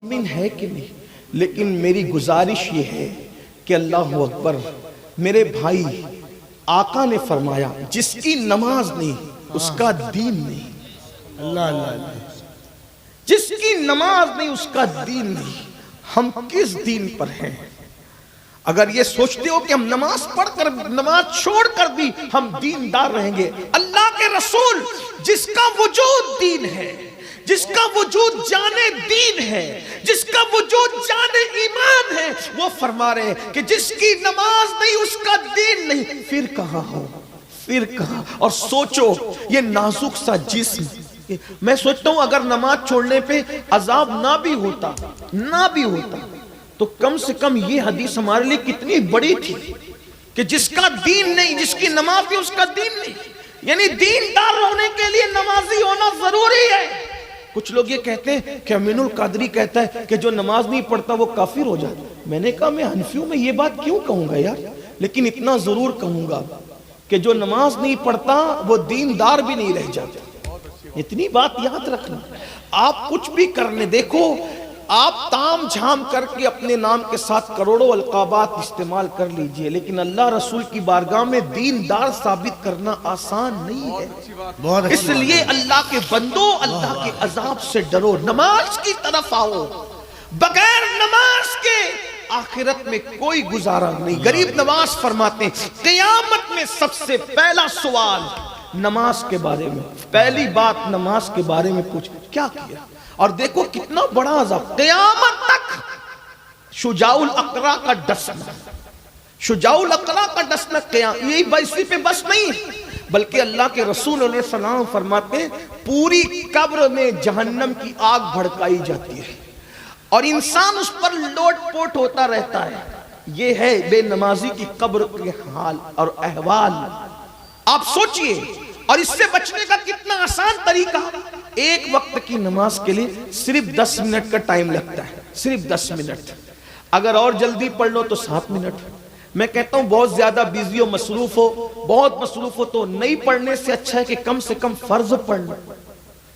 مومن ہے کہ نہیں، لیکن میری گزارش یہ ہے کہ اللہ اکبر، میرے بھائی آقا نے فرمایا جس کی نماز نہیں اس کا دین نہیں، اللہ اللہ، جس کی نماز نہیں اس کا دین نہیں۔ ہم کس دین پر ہیں؟ اگر یہ سوچتے ہو کہ ہم نماز پڑھ کر نماز چھوڑ کر بھی ہم دیندار رہیں گے، اللہ کے رسول جس کا وجود دین ہے، جس کا وجود جانے دین ہے، جس کا وجود جانے ایمان ہے، وہ فرما رہے ہیں کہ جس کی نماز نہیں اس کا دین نہیں، پھر کہاں ہو، پھر کہاں؟ اور سوچو یہ نازک سا جسم، میں سوچتا ہوں اگر نماز چھوڑنے پہ عذاب نہ بھی ہوتا تو کم سے کم یہ حدیث ہمارے لیے کتنی بڑی تھی کہ جس کا دین نہیں، جس کی نماز نہیں اس کا دین نہیں، یعنی دیندار ہونے کے لیے نمازی ہونا ضروری ہے۔ کچھ لوگ یہ کہتے ہیں کہ امین القادری کہتا ہے کہ جو نماز نہیں پڑھتا وہ کافر ہو جاتا۔ میں نے کہا میں حنفیوں میں یہ بات کیوں کہوں گا یار، لیکن اتنا ضرور کہوں گا کہ جو نماز نہیں پڑھتا وہ دیندار بھی نہیں رہ جاتا۔ اتنی بات یاد رکھنا، آپ کچھ بھی کرنے دیکھو، آپ تام جھام کر کے اپنے نام کے ساتھ کروڑوں القابات استعمال کر لیجئے، لیکن اللہ رسول کی بارگاہ میں دیندار ثابت کرنا آسان نہیں ہے۔ اس لیے اللہ کے بندو، اللہ کے عذاب سے ڈرو، نماز کی طرف آؤ۔ بغیر نماز کے آخرت میں کوئی گزارا نہیں۔ غریب نواز فرماتے ہیں قیامت میں سب سے پہلا سوال نماز کے بارے میں، پہلی بات نماز کے بارے میں پوچھ کیا کیا، اور دیکھو کتنا بڑا عذاب، قیامت تک شجاع الاقرا کا ڈسنا، شجاع الاقرا کا ڈسنا یہی اسی پہ بس نہیں، بلکہ اللہ کے رسول علیہ السلام فرماتے ہیں پوری قبر میں جہنم کی آگ بھڑکائی جاتی ہے اور انسان اس پر لوٹ پوٹ ہوتا رہتا ہے۔ یہ ہے بے نمازی کی قبر کے حال اور احوال۔ آپ سوچئے، اور اس سے بچنے کا کتنا آسان طریقہ، ایک وقت کی نماز کے لیے صرف 10 منٹ کا ٹائم لگتا ہے، صرف 10 منٹ، اگر اور جلدی پڑھ لو تو 7 منٹ۔ میں کہتا ہوں بہت زیادہ بیزی ہو، مصروف ہو، بہت مصروف ہو تو نہیں پڑھنے سے اچھا ہے کہ کم سے کم فرض پڑھ لو۔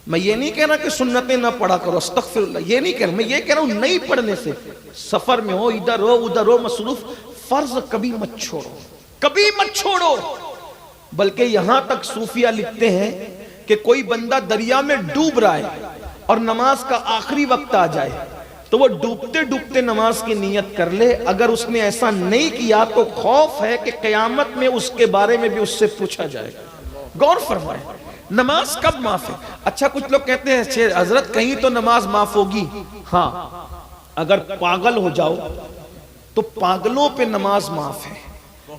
میں یہ نہیں کہہ رہا کہ سنتیں نہ پڑھا کرو، استغفر اللہ، یہ نہیں کہہ رہا، میں یہ کہہ رہا ہوں نہیں پڑھنے سے، سفر میں ہو، ادھر ہو مصروف، فرض کبھی مت چھوڑو، کبھی مت چھوڑو۔ بلکہ یہاں تک صوفیہ لکھتے ہیں کہ کوئی بندہ دریا میں ڈوب رہا ہے اور نماز کا آخری وقت آ جائے تو وہ ڈوبتے ڈوبتے نماز کی نیت کر لے، اگر اس نے ایسا نہیں کیا تو خوف ہے کہ قیامت میں اس کے بارے میں بھی اس سے پوچھا جائے گا۔ غور فرمائیں، نماز کب معاف ہے؟ اچھا کچھ لوگ کہتے ہیں حضرت کہیں تو نماز معاف ہوگی۔ ہاں، اگر پاگل ہو جاؤ تو پاگلوں پہ نماز معاف ہے،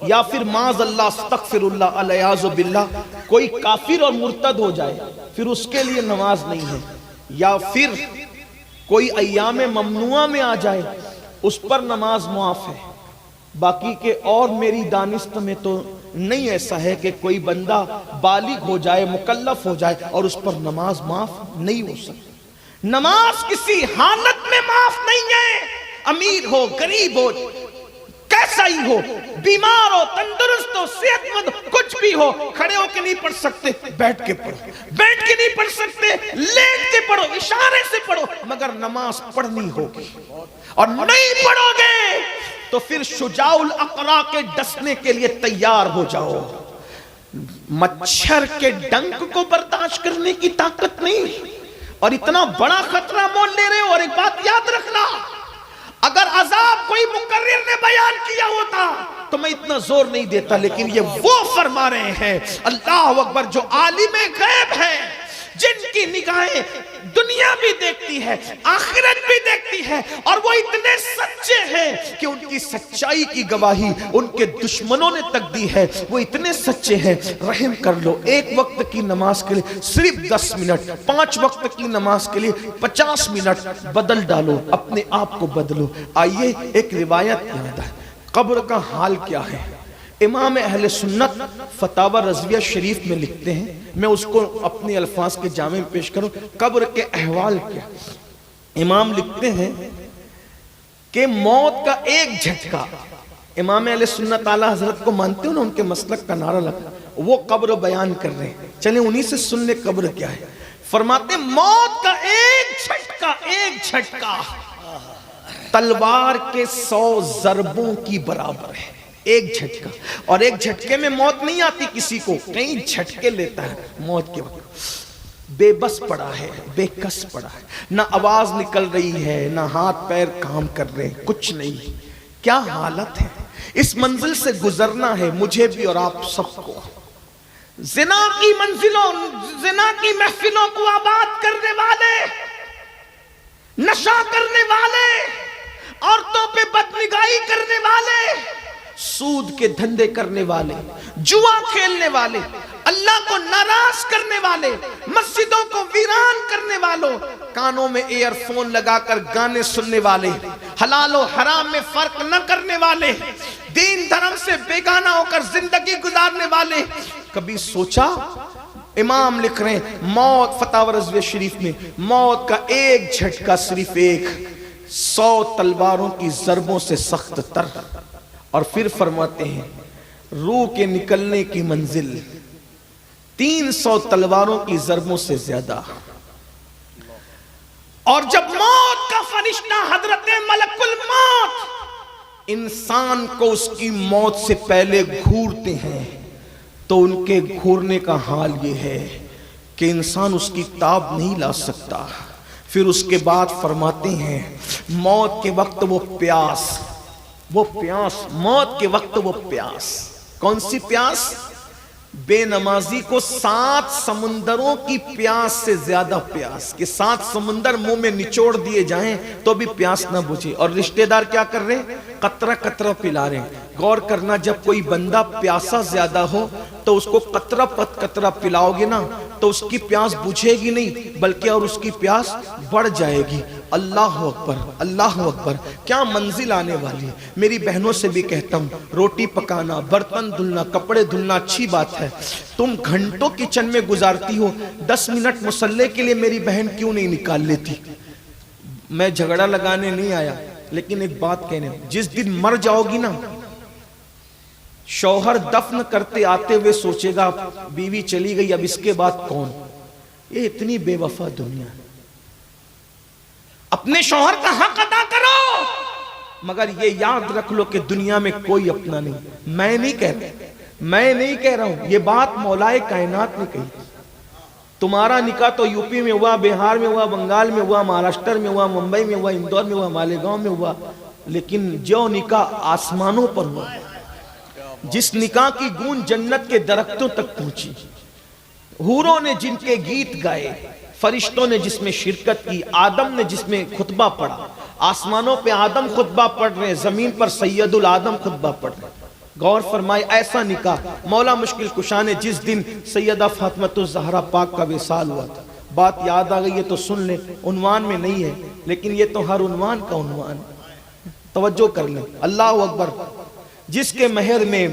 یا پھر معاذ اللہ استغفر اللہ علیہ باللہ کوئی کافر اور مرتد ہو جائے پھر اس کے لیے نماز نہیں ہے، یا پھر کوئی ایام ممنوعہ میں آ جائے اس پر نماز معاف ہے۔ باقی کے اور میری دانست میں تو نہیں ایسا ہے کہ کوئی بندہ بالغ ہو جائے، مکلف ہو جائے اور اس پر نماز معاف نہیں ہو سکتی۔ نماز کسی حالت میں معاف نہیں ہے، امیر ہو، غریب ہو، کیسا ہی ہو، بیمار ہو، تندرست ہو، صحت مند ہو، کچھ بھی ہو، کھڑے ہو کے نہیں پڑھ سکتے بیٹھ کے پڑھو، بیٹھ کے نہیں پڑھ سکتے لیٹ کے پڑھو، اشارے سے پڑھو، مگر نماز پڑھنی ہوگی، اور نہیں پڑھو گے تو پھر شجاع الاقرا کے ڈسنے کے لیے تیار ہو جاؤ۔ مچھر کے ڈنک کو برداشت کرنے کی طاقت نہیں، اور اتنا بڑا خطرہ مول لے رہے ہو۔ اور ایک بات یاد رکھنا، اگر عذاب کوئی مقرر نے بیان کیا ہوتا تو میں اتنا زور نہیں دیتا، لیکن یہ وہ فرما رہے ہیں اللہ اکبر جو عالم غیب ہے، جن کی نگاہیں دنیا بھی دیکھتی ہے، آخرت بھی دیکھتی ہے، اور وہ اتنے سچے ہیں کہ ان کی سچائی کی گواہی ان کے دشمنوں نے تک دی ہے، وہ اتنے سچے ہیں۔ رحم کر لو، ایک وقت کی نماز کے لیے صرف 10 منٹ، 5 وقت کی نماز کے لیے 50 منٹ بدل ڈالو، اپنے آپ کو بدلو۔ آئیے ایک روایت یاد ہے، قبر کا حال کیا ہے؟ امام اہل سنت فتاوی رضویہ شریف میں لکھتے ہیں، میں اس کو اپنے الفاظ کے جامع میں پیش کروں، قبر کے احوال کیا؟ امام لکھتے ہیں کہ موت کا ایک جھٹکا، امام اہل سنت اعلی حضرت کو مانتے ہو نا، ان کے مسلک کا نعرہ لگا، وہ قبر بیان کر رہے ہیں، چلیں انہی سے سن لیں قبر کیا ہے۔ فرماتے موت کا ایک جھٹکا تلوار کے 100 ضربوں کی برابر ہے، ایک جھٹکا. اور ایک جھٹکے میں موت نہیں آتی کسی کو، کئی جھٹکے لیتا ہے موت کے وقت. بے بس پڑا ہے، بے کس پڑا ہے، نہ آواز نکل رہی ہے، نہ ہاتھ پیر کام کر رہے ہیں، کچھ نہیں. کیا حالت ہے. اس منزل سے گزرنا ہے مجھے بھی اور آپ سب کو. زنا کی منزلوں، زنا کی محفلوں کو آباد کرنے والے، نشہ کرنے والے، عورتوں پہ بدنگاہی کرنے والے، سود کے دھندے کرنے والے، جوا کھیلنے والے، اللہ کو ناراض کرنے والے، مسجدوں کو ویران کرنے والوں، کانوں میں ایئر فون لگا کر گانے سننے والے، حلال و حرام میں فرق نہ کرنے والے، دین دھرم سے بیگانہ ہو کر زندگی گزارنے والے. کبھی سوچا؟ امام لکھ رہے ہیں موت، فتاوی رضویہ شریف میں، موت کا ایک جھٹکا صرف ایک 100 تلواروں کی ضربوں سے سخت تر. اور پھر فرماتے ہیں روح کے نکلنے کی منزل 300 تلواروں کی ضربوں سے زیادہ. اور جب موت کا فرشتہ حضرت ملک الموت انسان کو اس کی موت سے پہلے گھورتے ہیں تو ان کے گھورنے کا حال یہ ہے کہ انسان اس کی تاب نہیں لا سکتا. پھر اس کے بعد فرماتے ہیں موت کے وقت وہ پیاس، موت کے وقت وہ پیاس. کون سی پیاس؟ بے نمازی کو 7 سمندروں کی پیاس سے زیادہ پیاس، کہ 7 سمندر منہ میں نچوڑ دیے جائیں تو بھی پیاس نہ بجھے. اور رشتہ دار کیا کر رہے ہیں؟ قطرہ قطرہ پلا رہے ہیں. غور کرنا، جب کوئی بندہ پیاسا زیادہ ہو تو اس کو قطرہ پت قطرہ پلاؤ گے نا تو اس کی پیاس بجھے گی نہیں بلکہ اور اس کی پیاس بڑھ جائے گی. اللہ اکبر، اللہ اکبر. کیا منزل آنے والی ہے. میری بہنوں سے بھی کہتا ہوں روٹی پکانا، برتن دھلنا، کپڑے دھلنا اچھی بات ہے. تم گھنٹوں کچن میں گزارتی ہو، 10 منٹ مصلے کے لیے میری بہن کیوں نہیں نکال لیتی؟ میں جھگڑا لگانے نہیں آیا لیکن ایک بات کہنے، جس دن مر جاؤ گی نا شوہر دفن کرتے آتے ہوئے سوچے گا بیوی چلی گئی اب اس کے بعد کون. یہ اتنی بے وفا دنیا ہے. اپنے شوہر کا حق ادا کرو مگر یہ یاد رکھ لو کہ دنیا میں کوئی اپنا نہیں. میں نہیں کہہ رہا ہوں، یہ بات مولائے کائنات نے کہی. تمہارا نکاح تو یو پی میں ہوا، بہار میں ہوا، بنگال میں ہوا، مہاراشٹر میں ہوا، ممبئی میں ہوا، اندور میں ہوا، مالیگاؤں میں ہوا، لیکن جو نکاح آسمانوں پر ہوا، جس نکاح کی گونج جنت کے درختوں تک پہنچی، حوروں نے جن کے گیت گائے، فرشتوں نے جس میں شرکت کی، آدم نے جس میں خطبہ پڑھا، آسمانوں پہ آدم خطبہ پڑھ رہے ہیں، زمین پر سید العادم خطبہ پڑھ رہے ہیں. غور فرمائے ایسا نکاح مولا مشکل کشا نے جس دن سیدہ فاطمۃ الزہرا پاک کا وصال ہوا تھا. بات یاد آ گئی ہے تو سن لیں، عنوان میں نہیں ہے لیکن یہ تو ہر عنوان کا عنوان. توجہ کر لیں. اللہ اکبر. جس کے مہر میں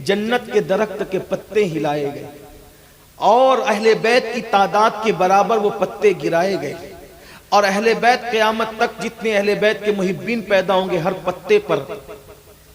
جنت کے درخت کے پتے ہلائے گئے اور اہل بیت کی تعداد کے برابر وہ پتے گرائے گئے، اور اہل بیت قیامت تک جتنے اہل بیت کے محبین پیدا ہوں گے ہر پتے پر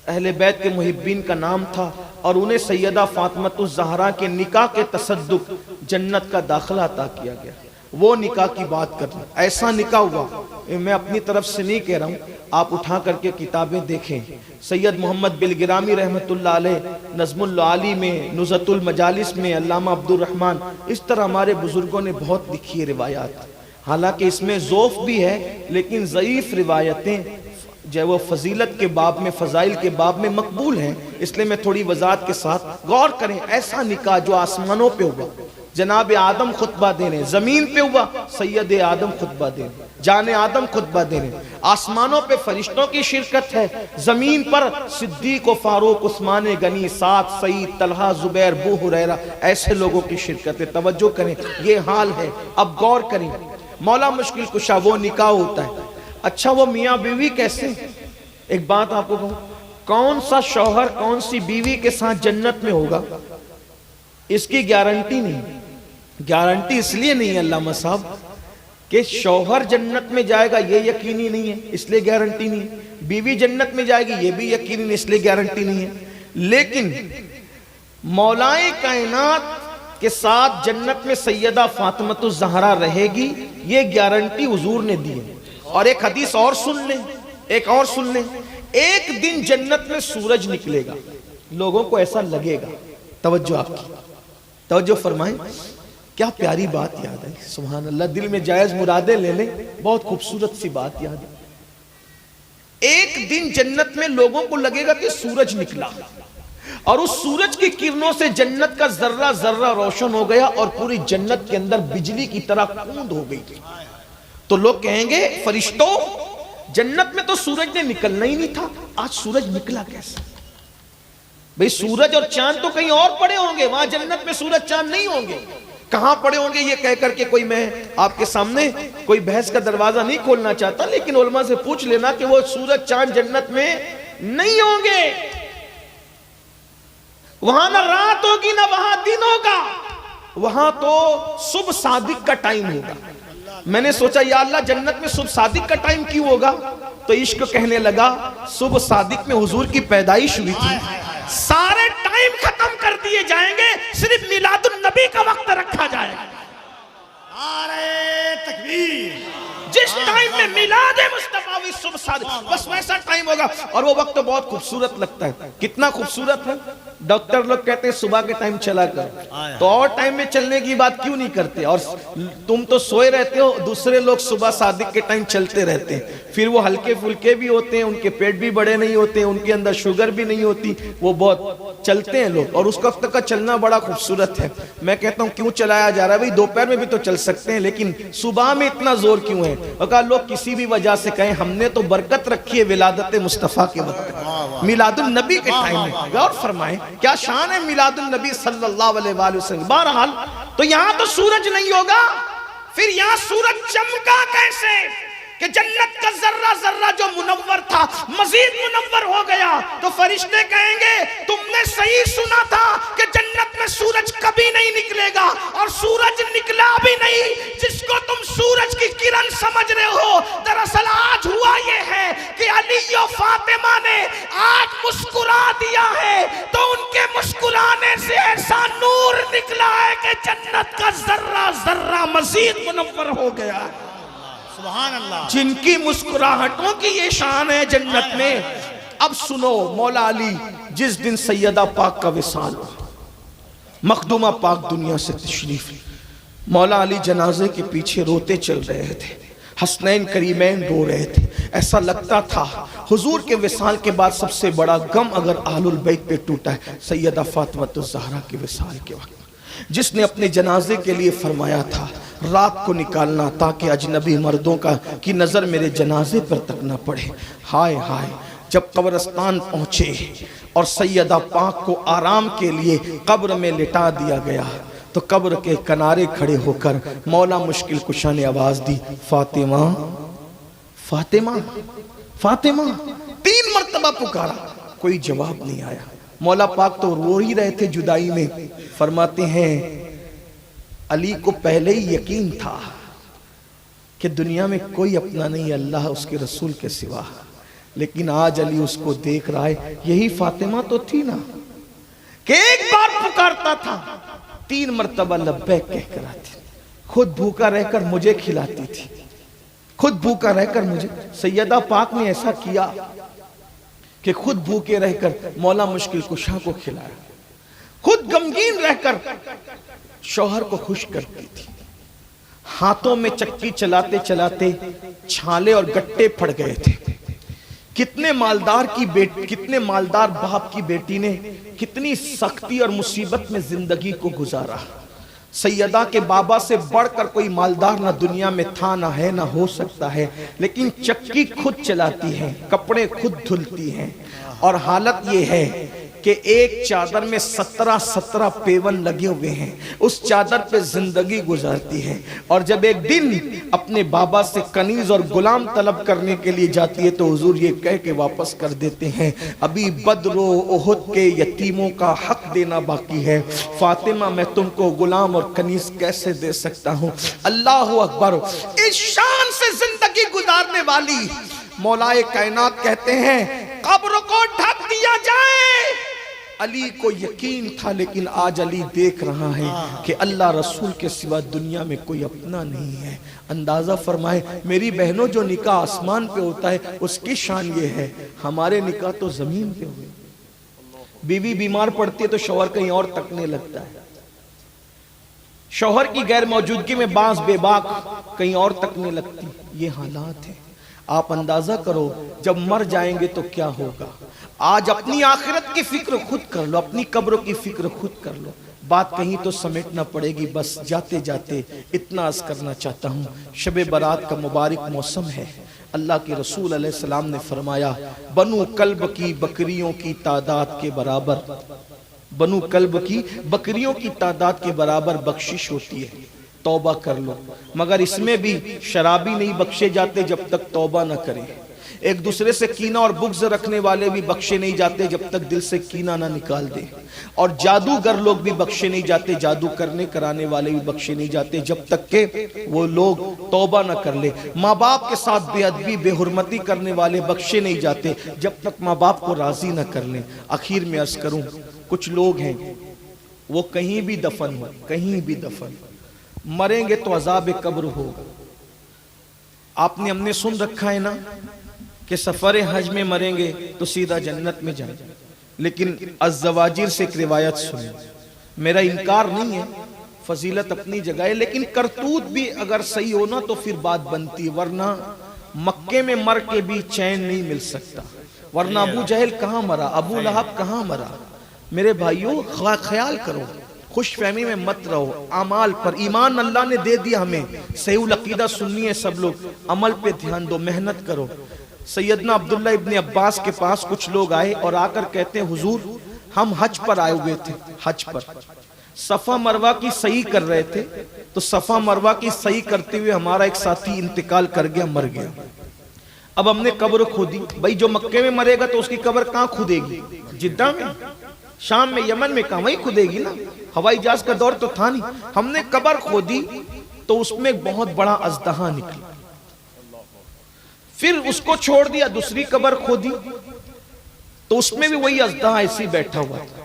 اہل بیت کے محبین کا نام تھا، اور انہیں سیدہ فاطمۃ الزہرا کے نکاح کے تصدق جنت کا داخلہ عطا کیا گیا. وہ نکاح کی بات کر رہا ہوں. ایسا نکاح ہوا، میں اپنی طرف سے نہیں کہہ رہا ہوں، آپ اٹھا کر کے کتابیں دیکھیں. سید محمد بلگرامی رحمت اللہ علیہ نظم العالی میں، نزہۃ المجالس میں، علامہ عبدالرحمن، اس طرح ہمارے بزرگوں نے بہت لکھی ہے روایات. حالانکہ اس میں ذوف بھی ہے لیکن ضعیف روایتیں جو وہ فضیلت کے باب میں، فضائل کے باب میں مقبول ہیں، اس لیے میں تھوڑی وضاحت کے ساتھ. غور کریں ایسا نکاح جو آسمانوں پہ ہوا، جناب آدم خطبہ دے رہے ہیں، زمین پہ ہوا سید آدم خطبہ دے رہے ہیں، جان آدم خطبہ دے رہے ہیں، آسمانوں پہ فرشتوں کی شرکت ہے، زمین پر صدیق و فاروق، عثمان غنی، سعد، سعید، طلحہ، زبیر، ابو ہریرہ، ایسے لوگوں کی شرکت ہے. توجہ کریں یہ حال ہے. اب غور کریں مولا مشکل کشا وہ نکاح ہوتا ہے. اچھا وہ میاں بیوی کیسے؟ ایک بات آپ کو کہوں، کون سا شوہر کون سی بیوی کے ساتھ جنت میں ہوگا اس کی گارنٹی نہیں. گارنٹی اس لیے نہیں ہے علامہ صاحب کہ شوہر جنت میں جائے گا یہ یقینی نہیں ہے اس لیے گارنٹی نہیں ہے، بیوی جنت میں جائے گی یہ بھی یقینی نہیں اس لیے گارنٹی نہیں ہے. لیکن مولائے کائنات کے ساتھ جنت میں سیدہ فاطمۃ الزہرا رہے گی یہ گارنٹی حضور نے دی ہے. اور ایک حدیث اور سن لیں، ایک اور سن لیں، ایک دن جنت میں سورج نکلے گا، لوگوں کو ایسا لگے گا، توجہ آپ کی، توجہ فرمائیں، کیا پیاری بات یاد آئی، سبحان اللہ، دل میں جائز مرادیں لے لیں، بہت خوبصورت سی بات یاد ہے۔ ایک دن جنت میں لوگوں کو لگے گا کہ سورج نکلا، اور اس سورج کی کرنوں سے جنت کا ذرہ ذرہ روشن ہو گیا اور پوری جنت کے اندر بجلی کی طرح کوند ہو گئی۔ تو لوگ کہیں گے فرشتوں، جنت میں تو سورج نے نکلنا ہی نہیں تھا، آج سورج نکلا کیسے؟ بھئی سورج اور چاند تو کہیں اور پڑے ہوں گے، وہاں جنت میں سورج چاند نہیں ہوں گے، کہاں پڑے ہوں گے؟ یہ کہہ کر کے کوئی، میں آپ کے سامنے کوئی بحث کا دروازہ نہیں کھولنا چاہتا، لیکن علماء سے پوچھ لینا کہ وہ سورج چاند جنت میں نہیں ہوں گے، وہاں نہ رات ہوگی نہ وہاں دن ہوگا، وہاں تو صبح صادق کا ٹائم ہوگا۔ میں نے سوچا یا اللہ جنت میں صبح صادق کا ٹائم کیوں ہوگا؟ تو عشق کہنے لگا صبح صادق میں حضور کی پیدائش ہوئی تھی، سارے ٹائم ختم کر دیے جائیں گے، صرف میلاد النبی کا وقت رکھا جائے گا۔ نعرہ تکبیر، جس ٹائم میں میلاد مصطفیٰ ہوئی صبح صادق، بس ویسا ٹائم ہوگا، اور وہ وقت تو بہت خوبصورت لگتا ہے۔ کتنا خوبصورت ہے؟ ڈاکٹر لوگ کہتے ہیں صبح کے ٹائم چلا کر، تو اور ٹائم میں چلنے کی بات کیوں نہیں کرتے؟ اور تم تو سوئے رہتے ہو، دوسرے لوگ صبح صادق کے ٹائم چلتے رہتے ہیں، پھر وہ ہلکے پھلکے بھی ہوتے ہیں، ان کے پیٹ بھی بڑے نہیں ہوتے ہیں، ان کے اندر شوگر بھی نہیں ہوتی، وہ بہت چلتے ہیں لوگ، اور اس وقت کا چلنا بڑا خوبصورت ہے۔ میں کہتا ہوں کیوں چلایا جا رہا ہے؟ بھئی دوپہر میں بھی تو چل سکتے ہیں، لیکن صبح میں اتنا زور کیوں ہے؟ اگر لوگ کسی بھی وجہ سے کہیں ہم نے تو برکت رکھی ہے ولادت مصطفیٰ کے وقت، میلاد النبی کے ٹائم میں، غور فرمائیں کیا شان ہے میلاد النبی صلی اللہ علیہ وآلہ وسلم۔ بہرحال تو یہاں تو سورج نہیں ہوگا، پھر یہاں سورج چمکا کیسے کہ جنت کا ذرہ ذرہ جو منور تھا مزید منور ہو گیا؟ تو فرشتے کہیں گے تم نے صحیح سنا تھا کہ جنت میں سورج کبھی نہیں نکلے گا، اور سورج نکلا بھی نہیں، جس کو تم سورج کی کرن سمجھ رہے ہو، دراصل آج ہوا یہ ہے کہ علی و فاطمہ نے آج مسکرا دیا ہے، تو ان کے مسکرانے سے ایسا نور نکلا ہے کہ جنت کا ذرہ ذرہ مزید منور ہو گیا۔ سبحان اللہ، جن کی مسکراہٹوں کی یہ شان ہے جنت میں۔ اب سنو، مولا علی جس دن سیدہ پاک کا وصال ہوا، مخدومہ پاک دنیا سے تشریف، مولا علی جنازے کے پیچھے روتے چل رہے تھے، حسنین کریمین رو رہے تھے، ایسا لگتا تھا حضور کے وصال کے بعد سب سے بڑا غم اگر اہل البیت پہ ٹوٹا ہے سیدہ فاطمہ الزہرا کے وصال کے وقت، جس نے اپنے جنازے کے لیے فرمایا تھا رات کو نکالنا تاکہ اجنبی مردوں کی نظر میرے جنازے پر تک نہ پڑے۔ ہائے ہائے، جب قبرستان پہنچے اور سیدہ پاک کو آرام کے لیے قبر میں لٹا دیا گیا، تو قبر کے کنارے کھڑے ہو کر مولا مشکل کشا نے آواز دی، فاطمہ فاطمہ فاطمہ، 3 مرتبہ پکارا، کوئی جواب نہیں آیا۔ مولا پاک تو رو ہی رہے تھے جدائی میں، فرماتے ہیں علی کو پہلے ہی یقین تھا کہ دنیا میں کوئی اپنا نہیں اللہ اس کے رسول کے سوا، لیکن آج علی اس کو دیکھ رہا ہے، یہی فاطمہ تو تھی نا کہ ایک بار پکارتا تھا 3 مرتبہ لبیک کہہ کر آتی، خود بھوکا رہ کر مجھے کھلاتی تھی، خود بھوکا رہ کر مجھے، سیدہ پاک نے ایسا کیا کہ خود بھوکے رہ کر مولا مشکل کشا کو کھلایا، خود غمگین رہ کر شوہر کو خوش کرتی تھی، ہاتھوں میں چکی چلاتے چلاتے چھالے اور گٹے پھڑ گئے تھے۔ کتنے مالدار باپ کی بیٹی نے کتنی سختی اور مصیبت میں زندگی کو گزارا۔ سیدہ کے بابا سے بڑھ کر کوئی مالدار نہ دنیا میں تھا، نہ ہے، نہ ہو سکتا ہے، لیکن چکی خود چلاتی ہیں، کپڑے خود دھلتی ہیں، اور حالت یہ ہے کہ ایک چادر میں 17 پیون لگے ہوئے ہیں، اس چادر پہ زندگی گزارتی ہے، اور جب ایک دن اپنے بابا سے کنیز اور غلام طلب کرنے کے لیے جاتی ہے تو حضور یہ کہہ کے واپس کر دیتے ہیں، ابھی بدر و احد کے یتیموں کا حق دینا باقی ہے، فاطمہ میں تم کو غلام اور کنیز کیسے دے سکتا ہوں۔ اللہ اکبر، اس شان سے زندگی گزارنے والی مولا کائنات کہتے ہیں قبر کو ڈھک دیا جائے، علی کو یقین تھا لیکن آج علی دیکھ رہا ہے کہ اللہ رسول کے سوا دنیا میں کوئی اپنا نہیں ہے. اندازہ فرمائے میری بہنوں، جو نکاح آسمان پہ ہوتا ہے اس کی شان یہ ہے، ہمارے نکاح تو زمین پہ ہوئے. بیوی بیمار پڑتی ہے تو شوہر کہیں اور تکنے لگتا ہے، شوہر کی غیر موجودگی میں بعض بے باک کہیں اور تکنے لگتی. یہ حالات ہیں. آپ اندازہ کرو جب مر جائیں گے تو کیا ہوگا. آج اپنی آخرت کی فکر خود کر لو، اپنی قبروں کی فکر خود کر لو. بات کہیں تو سمیٹنا پڑے گی. بس جاتے جاتے اتنا عرض کرنا چاہتا ہوں، شب برات کا مبارک موسم ہے. اللہ کے رسول علیہ السلام نے فرمایا بنو کلب کی بکریوں کی تعداد کے برابر، بنو کلب کی بکریوں کی تعداد کے برابر بخشش ہوتی ہے. توبہ کر لو. مگر اس میں بھی شرابی نہیں بخشے جاتے جب تک توبہ نہ کرے. ایک دوسرے سے کینہ اور بغض رکھنے والے بھی بخشے نہیں جاتے جب تک دل سے کینہ نہ نکال دے. اور جادوگر لوگ بھی بخشے نہیں جاتے، جادو کرنے کرانے والے بھی بخشے نہیں جاتے جب تک کہ وہ لوگ توبہ نہ کر لے. ماں باپ کے ساتھ بے ادبی بے حرمتی کرنے والے بخشے نہیں جاتے جب تک ماں باپ کو راضی نہ کر لیں. آخر میں عرض کروں، کچھ لوگ ہیں وہ کہیں بھی دفن ہو، کہیں بھی دفن، مریں گے تو عذاب قبر ہوگا. آپ نے ہم نے سن رکھا ہے نا کہ سفر حج میں مریں گے تو سیدھا جنت میں جائیں. لیکن الزواجر سے ایک روایت سنیں. میرا انکار نہیں ہے، فضیلت اپنی جگہ ہے، لیکن کرتوت بھی اگر صحیح ہونا تو پھر بات بنتی. ورنہ مکے میں مر کے بھی چین نہیں مل سکتا. ورنہ ابو جہل کہاں مرا، ابو لہب کہاں مرا. میرے بھائیوں خیال کرو، خوش فہمی میں مت رہو. اعمال پر ایمان اللہ نے دے دیا ہمیں، صحیح العقیدہ سننی ہے سب لوگ، عمل پہ دھیان دو، محنت کرو. سیدنا عبداللہ ابن عباس کے پاس کچھ لوگ آئے اور آ کر کہتے ہیں حضور ہم حج پر آئے ہوئے تھے، حج پر صفا مروہ کی صحیح کر رہے تھے، تو صفا مروہ کی صحیح کرتے ہوئے ہمارا ایک ساتھی انتقال کر گیا، مر گیا. اب ہم نے قبر کھودی. بھائی جو مکے میں مرے گا تو اس کی قبر کہاں کھودے گی؟ جدہ میں، شام میں، یمن میں، کہاں وہیں کھودے گی نا. ہوائی جہاز کا دور تو تھا نہیں. ہم نے قبر کھودی تو اس میں ایک بہت بڑا اژدہا نکلا. پھر اس کو چھوڑ دیا، دوسری قبر کھودی تو اس میں بھی وہی اژدہا ایسی بیٹھا ہوا تھا.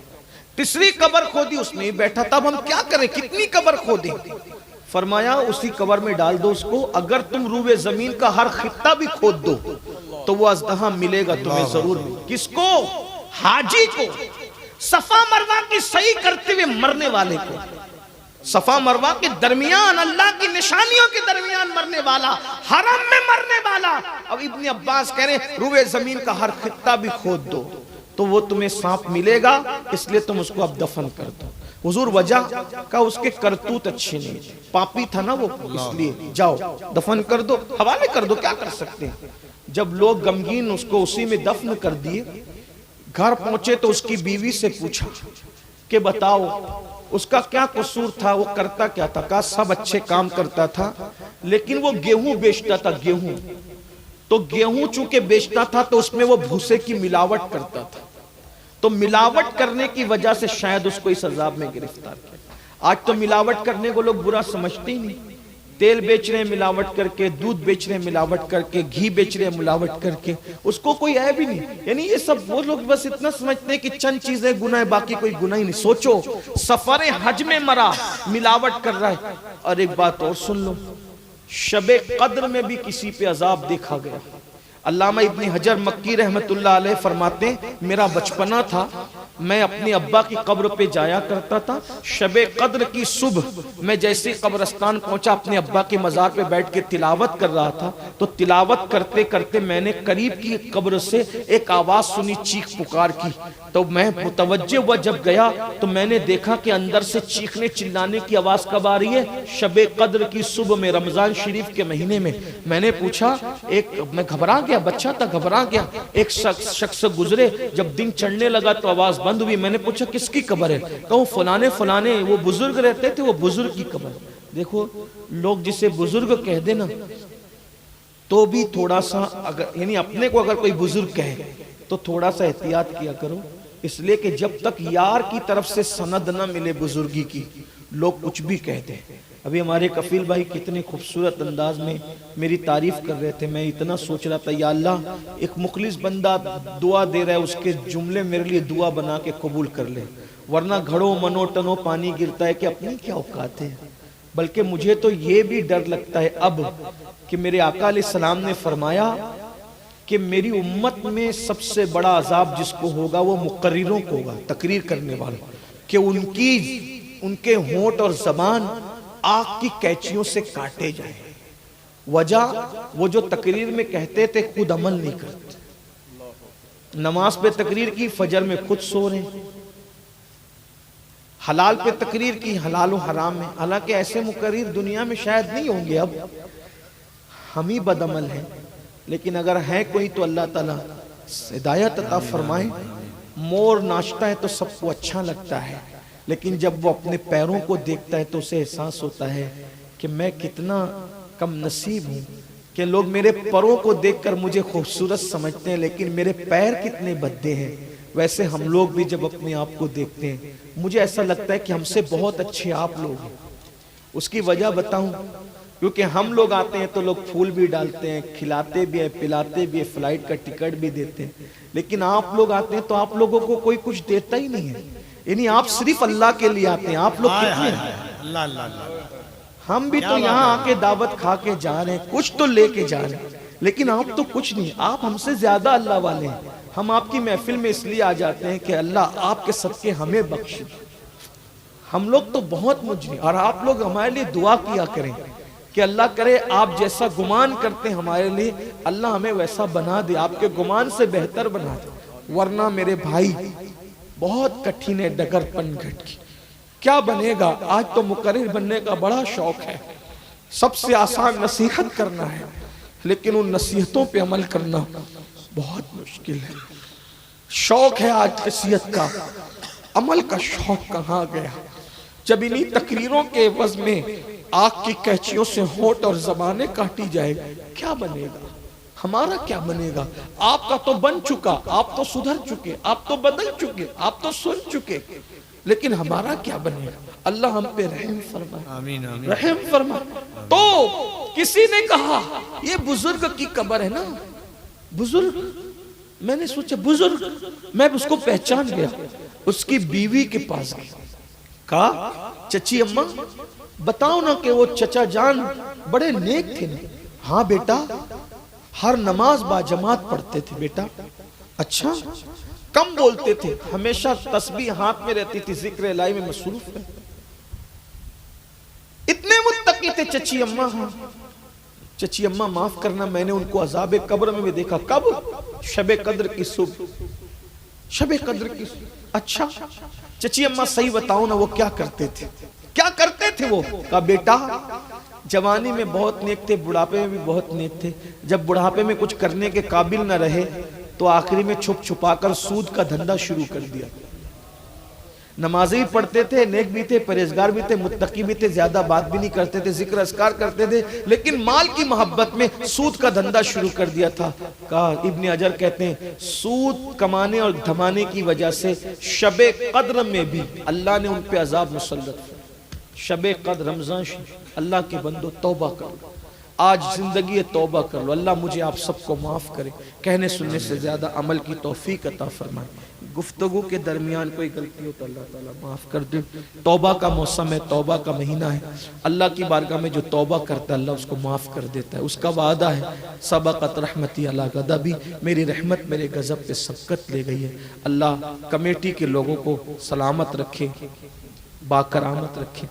تیسری قبر کھودی، اس میں بھی بیٹھا تھا. اب ہم کیا کریں، کتنی قبر کھودیں؟ فرمایا اسی قبر میں ڈال دو اس کو. اگر تم روئے زمین کا ہر خطہ بھی کھود دو تو وہ اژدہا ملے گا تمہیں ضرور. کس کو؟ حاجی کو، صفا مروہ کی صحیح کرتے ہوئے مرنے والے کو. صفا مروہ کے درمیان، اللہ کی نشانیوں کے درمیان مرنے والا، حرم میں مرنے والا. اب ابن عباس کہہ رہے ہیں روئے زمین کا ہر خطہ بھی کھود دو تو وہ تمہیں سانپ ملے گا، اس لیے تم اس کو اب دفن کر دو. حضور وجہ کا اس کے کرتوت اچھے نہیں، پاپی تھا نا وہ، اس لیے جاؤ دفن کر دو، حوالے کر دو، کیا کر سکتے ہیں. جب لوگ غمگین اس کو اسی میں دفن کر دیے، گھر پہنچے تو اس کی بیوی سے پوچھا کہ بتاؤ اس کا کیا قصور تھا، وہ کرتا کیا تھا؟ کہا سب اچھے کام کرتا تھا لیکن وہ گیہوں بیچتا تھا. گیہوں تو گیہوں چونکہ بیچتا تھا تو اس میں وہ بھوسے کی ملاوٹ کرتا تھا، تو ملاوٹ کرنے کی وجہ سے شاید اس کو اس عذاب میں گرفتار کیا. آج تو ملاوٹ کرنے کو لوگ برا سمجھتے ہی نہیں. تیل بیچ رہے ہیں ملاوٹ کر کے، دودھ بیچ رہے ہیں ملاوٹ کر کے، گھی بیچ رہے ہیں ملاوٹ کر کے، اس کو کوئی عیب ہی نہیں. یعنی یہ سب وہ لوگ بس اتنا سمجھتے ہیں کہ چند چیزیں گناہ ہے، باقی کوئی گناہ ہی نہیں. سوچو سفر حج میں مرا، ملاوٹ کر رہا ہے. اور ایک بات اور سن لو، شب قدر میں بھی کسی پہ عذاب دیکھا گیا. علامہ ابن حجر مکی رحمت اللہ علیہ فرماتے ہیں میرا بچپنا تھا، میں اپنے ابا کی قبر پہ جایا کرتا تھا. شب قدر کی صبح میں جیسے قبرستان پہنچا، اپنے ابا کے مزار پہ بیٹھ کے تلاوت کر رہا تھا، تو تلاوت کرتے کرتے میں نے قریب کی قبر سے ایک آواز سنی، چیخ پکار کی. تو میں متوجہ ہوا، جب گیا تو میں نے دیکھا کہ اندر سے چیخنے چلانے کی آواز کب آ رہی ہے؟ شب قدر کی صبح میں، رمضان شریف کے مہینے میں. میں نے پوچھا، میں گھبرا گیا، بچہ تھا گھبرا گیا. ایک شخص گزرے، جب دن چڑھنے لگا تو آواز بند ہوئی. میں نے پوچھا کس کی قبر ہے؟ کہو فلانے فلانے وہ بزرگ رہتے تھے، وہ بزرگ کی قبر. دیکھو لوگ جسے بزرگ کہہ دے نا تو بھی تھوڑا سا، اگر یعنی اپنے کو اگر کوئی بزرگ کہے تو تھوڑا سا احتیاط کیا کرو، اس لیے کہ جب تک یار کی طرف سے سند نہ ملے بزرگی کی، لوگ کچھ بھی کہتے ہیں. ابھی ہمارے کفیل بھائی کتنے خوبصورت انداز میں میری تعریف کر رہے تھے. میں اتنا سوچ رہا تھا یا اللہ ایک مخلص بندہ دعا دے رہا ہے, اس کے جملے میرے لیے دعا بنا کے قبول کر لے, ورنہ گھڑوں منو ٹنو پانی گرتا ہے کہ اپنی کیا اوقات ہے. بلکہ مجھے تو یہ بھی ڈر لگتا ہے اب کہ میرے آقا علیہ السلام نے فرمایا کہ میری امت میں سب سے بڑا عذاب جس کو ہوگا وہ مقرروں کو ہوگا, تقریر کرنے والوں, کہ ان کے ہونٹ اور زبان آگ کی کیچیوں سے کاٹے جائیں. وجہ وہ جو تقریر میں کہتے تھے خود عمل نہیں کرتے. نماز پہ تقریر کی, فجر میں خود سو رہے ہیں. حلال پہ تقریر کی, حلال و حرام میں. حالانکہ ایسے مقرر دنیا میں شاید نہیں ہوں گے, اب ہم ہی بد عمل ہیں. لیکن اگر ہے کوئی تو اللہ تعالیٰ ہدایت عطا فرمائے. مور ناچتا ہے تو سب کو اچھا لگتا ہے, لیکن جب وہ اپنے پیروں کو دیکھتا ہے تو اسے احساس ہوتا ہے کہ میں کتنا کم نصیب ہوں کہ لوگ میرے پروں کو دیکھ کر مجھے خوبصورت سمجھتے ہیں, لیکن میرے پیر کتنے بھدے ہیں. ویسے ہم لوگ بھی جب اپنے آپ کو دیکھتے ہیں مجھے ایسا لگتا ہے کہ ہم سے بہت اچھے آپ لوگ ہیں. اس کی وجہ بتاؤں, کیونکہ ہم لوگ آتے ہیں تو لوگ پھول بھی ڈالتے ہیں, کھلاتے بھی ہیں, پلاتے بھی ہیں, فلائٹ کا ٹکٹ بھی دیتے ہیں. لیکن آپ لوگ آتے ہیں تو آپ لوگوں کو کوئی کچھ دیتا ہی نہیں ہے. یعنی آپ صرف اللہ کے لیے آتے ہیں. آپ لوگ کتنے ہیں؟ اللہ اللہ اللہ. ہم بھی تو یہاں آ کے دعوت کھا کے جا رہے ہیں, کچھ تو لے کے جا رہے ہیں, لیکن آپ تو کچھ نہیں. آپ ہم سے زیادہ اللہ والے ہیں. ہم آپ کی محفل میں اس لیے آ جاتے ہیں کہ اللہ آپ کے صدقے ہمیں بخش. ہم لوگ تو بہت مجرم, اور آپ لوگ ہمارے لیے دعا کیا کریں کہ اللہ کرے آپ جیسا گمان کرتے ہیں ہمارے لیے, اللہ ہمیں ویسا بنا دے, آپ کے گمان سے بہتر بنا دے. ورنہ میرے بھائی بہت کٹھن ہے ڈگر پن گھٹ کی. کیا بنے گا؟ آج تو مقرر بننے کا بڑا شوق ہے. سب سے آسان نصیحت کرنا ہے, لیکن ان نصیحتوں پہ عمل کرنا بہت مشکل ہے. شوق ہے آج نصیحت کا, عمل کا شوق کہاں گیا؟ جب انہی تقریروں کے عوض میں آگ کی کیچیوں سے ہونٹ اور زبانیں کاٹی جائے گا, کیا بنے گا؟ ہمارا کیا بنے گا؟ آپ کا تو بن چکا, آپ تو سدھر چکے, آپ تو بدل چکے, آپ تو سن چکے, لیکن ہمارا کیا بنے گا؟ اللہ ہم پہ رحم فرمائے, آمین آمین. رحم فرمائے. تو کسی نے کہا یہ بزرگ کی قبر ہے نا, بزرگ. میں نے سوچا بزرگ, میں اس کو پہچان گیا. اس کی بیوی کے پاس گیا, کہا چچی اماں بتاؤ نا کہ وہ چچا جان بڑے نیک تھے نا. ہاں بیٹا, ہر نماز با جماعت پڑھتے تھے بیٹا. اچھا, کم بولتے تھے, ہمیشہ تسبیح ہاتھ میں رہتی تھی, ذکر الہی میں مصروف ہے. اتنے متقی تھے چچی اماں. ہاں چچی اماں معاف کرنا, میں نے ان کو عذاب قبر میں بھی دیکھا. کب؟ شب قدر کی صبح. شب قدر کی صبح. اچھا چچی اماں صحیح بتاؤ نا وہ کیا کرتے تھے؟ کیا کرتے تھے وہ؟ کہا بیٹا جوانی میں بہت نیک تھے, بڑھاپے میں بھی بہت نیک تھے. جب بڑھاپے میں کچھ کرنے کے قابل نہ رہے تو آخری میں چھپ چھپا کر سود کا دھندا شروع کر دیا. نمازی پڑھتے تھے, نیک بھی تھے, پرہیزگار بھی تھے, متقی بھی تھے, زیادہ بات بھی نہیں کرتے تھے, ذکر اذکار کرتے تھے, لیکن مال کی محبت میں سود کا دھندا شروع کر دیا تھا. کہا ابن حجر کہتے ہیں سود کمانے اور دھمانے کی وجہ سے شب قدر میں بھی اللہ نے ان پہ عذاب مسلط. شب قدر رمضان, اللہ کے بندو توبہ کر لو, آج زندگی توبہ کر لو. اللہ مجھے آپ سب کو معاف کرے, کہنے سننے سے زیادہ عمل کی توفیق عطا فرمائے. گفتگو کے درمیان کوئی غلطی ہو تو اللہ تعالیٰ معاف کر دے. توبہ کا موسم ہے, توبہ کا مہینہ ہے. اللہ کی بارگاہ میں جو توبہ کرتا ہے اللہ اس کو معاف کر دیتا ہے. اس کا وعدہ ہے سبقت رحمتی علی غضبی, میری رحمت میرے غضب پہ سبقت لے گئی ہے. اللہ کمیٹی کے لوگوں کو سلامت رکھے, باکرامت رکھے,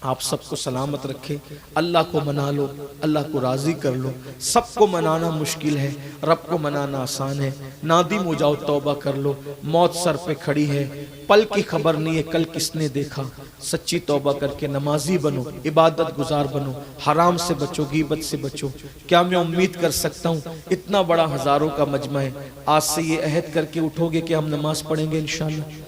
آپ سب کو سلامت رکھے. اللہ کو منا لو, اللہ کو راضی کر لو. سب کو منانا مشکل ہے, رب کو منانا آسان ہے. نادم ہو جاؤ, توبہ کر لو. موت سر پہ کھڑی ہے, پل کی خبر نہیں ہے کل کس نے دیکھا. سچی توبہ کر کے نمازی بنو, عبادت گزار بنو, حرام سے بچو, غیبت سے بچو. کیا میں امید کر سکتا ہوں اتنا بڑا ہزاروں کا مجمع ہے, آج سے یہ عہد کر کے اٹھو گے کہ ہم نماز پڑھیں گے انشاءاللہ؟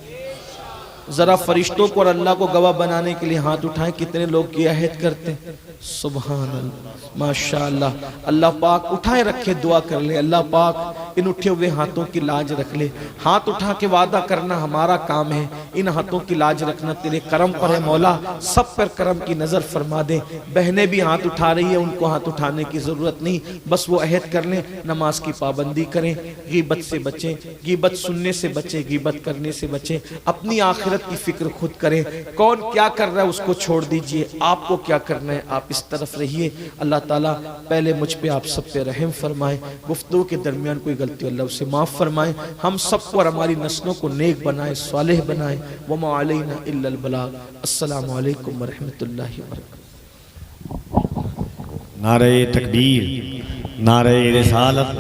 ذرا فرشتوں کو اور اللہ کو گواہ بنانے کے لیے ہاتھ اٹھائیں, کتنے لوگ یہ عہد کرتے ہیں؟ سبحان اللہ, ماشاءاللہ. اللہ پاک اٹھائے رکھے, دعا کر لیں اللہ پاک ان اٹھے ہوئے ہاتھوں کی لاج رکھ لے. ہاتھ اٹھا کے وعدہ کرنا ہمارا کام ہے, ان ہاتھوں کی لاج رکھنا تیرے کرم پر ہے مولا, سب پر کرم کی نظر فرما دے. بہنیں بھی ہاتھ اٹھا رہی ہیں, ان کو ہاتھ اٹھانے کی ضرورت نہیں, بس وہ عہد کر لیں نماز کی پابندی کریں, غیبت سے بچیں, غیبت سننے سے بچیں, غیبت کرنے سے بچیں, اپنی آخرت کی فکر خود کریں. کون کیا کر رہا ہے اس کو چھوڑ دیجئے, آپ کو کیا کرنا ہے آپ اس طرف رہیے. اللہ تعالیٰ پہلے مجھ پہ آپ سب پہ رحم فرمائیں, گفتگو کے درمیان کوئی غلطی اللہ اسے معاف فرمائیں, ہم سب کو اور ہماری نسلوں کو نیک بنائیں, صالح بنائیں. وما علینا الا البلاغ. السلام علیکم ورحمۃ اللہ وبرکاتہ. نعرہ تکبیر, نعرہ رسالت,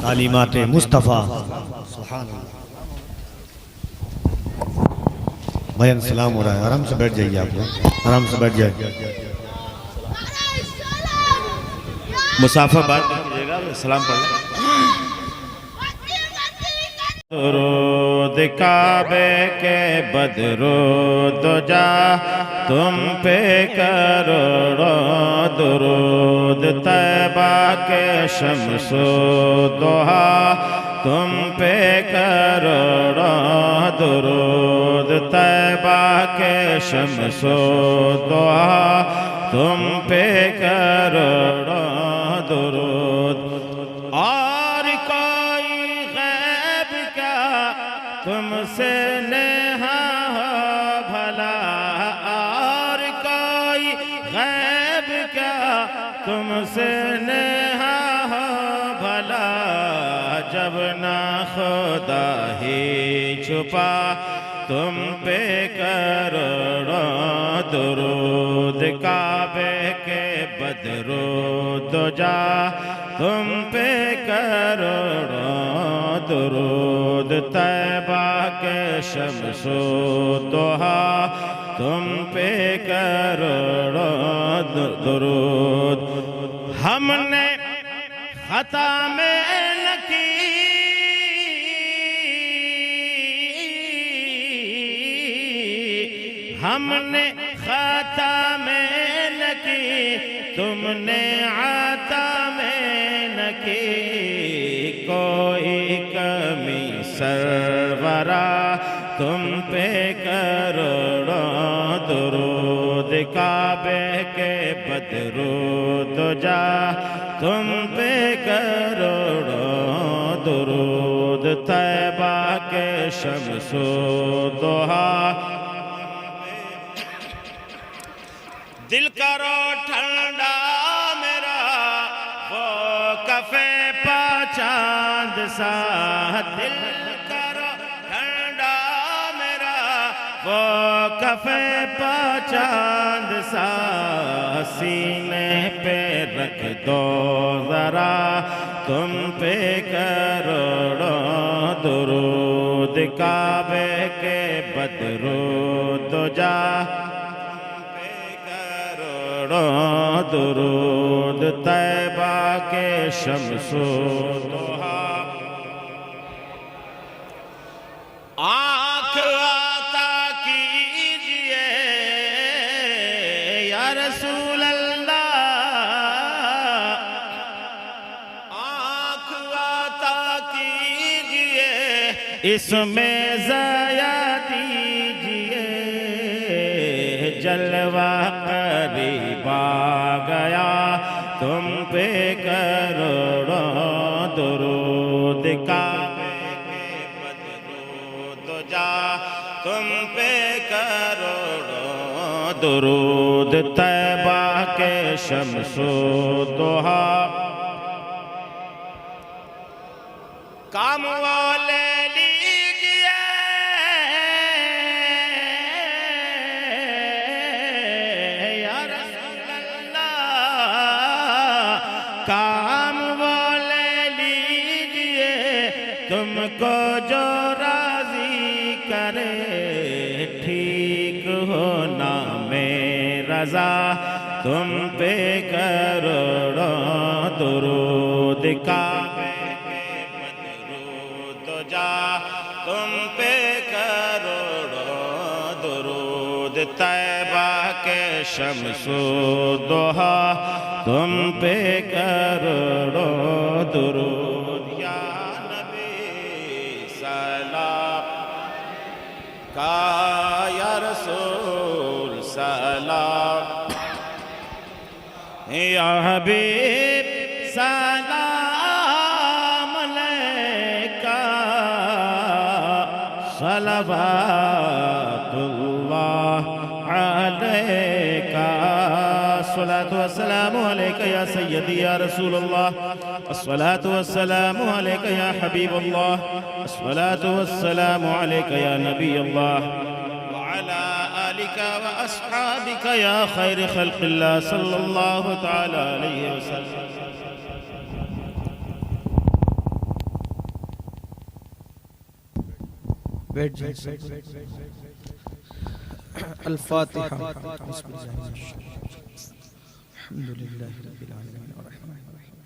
تعلیمات مصطفیٰ. سبحان اللہ. بھائی سلام ہو رہا ہے, آرام سے بیٹھ جائیے, آپ لوگ آرام سے بیٹھ جائیے. مسافہ بات کیجیے گا, سلام پڑھ. درود کعبے کے بدرود جا تم پہ کروڑوں درود, طیبہ کے شمس و ضحیٰ تم پہ کروڑوں درود, طیبہ کے شمس و ضحیٰ تم پہ کروڑوں درود. اور کوئی غیب کیا تم سے نہا ہو بھلا, اور کوئی غیب کیا تم سے نہا ہو بھلا, جب نہ خدا ہی چھپا تم پہ کروڑوں درود, کعبے کے بدرود جا تم پہ کروڑوں درود, طیبہ کے شمس و ضحیٰ تم پہ کروڑوں درود. ہم نے خطا میں نہ کی ہم نے خطا میں نہ کی, تم نے عطا میں نہ کی, کوئی کمی سرورا تم پہ کروڑوں درود, کعبے کے بدرود جا تم پہ کروڑوں درود, طیبہ کے شمس و ضحیٰ. دل کرو ٹھنڈا میرا وہ کفے پا چاند سا, دل کرو ٹھنڈا میرا وہ کفے پا چاند سا, سینے پہ رکھ دو ذرا تم پہ کروڑوں درود, کعبے کے بدرود جا درود, طیبہ کے شمس و ضحیٰ. آنکھ عطا کیجئے یا رسول اللہ, آنکھ عطا کیجئے اس میں ضیا دیجئے, جلوہ قریب آ گیا تم پہ کروڑوں درود, کعبے کے بدرود جا تم پہ کروڑوں درود, طیبہ کے شمس و ضحیٰ. کام والے کام وہ لے لیجئے تم کو جو راضی کرے, ٹھیک ہونا میں رضا تم پہ کروڑوں درود, کعبے کے بدرود جا تم پہ کروڑوں درود, طیبہ کے شمس و ضحیٰ تم پہ کروڑوں درود. یا یا حبیب سلام علیکہ صلوات اللہ علیکہ الصلاة والسلام علیکہ یا سیدی یا رسول اللہ الصلاة والسلام علیکہ یا حبیب اللہ الصلاة والسلام علیکہ یا نبی اللہ وعلا آلک واصحابک یا خیر خلق اللہ صلی اللہ تعالی علیہ وسلم. بیٹھ جائیں. الفاتحہ. الحمدللہ رب العالمین الرحمن الرحیم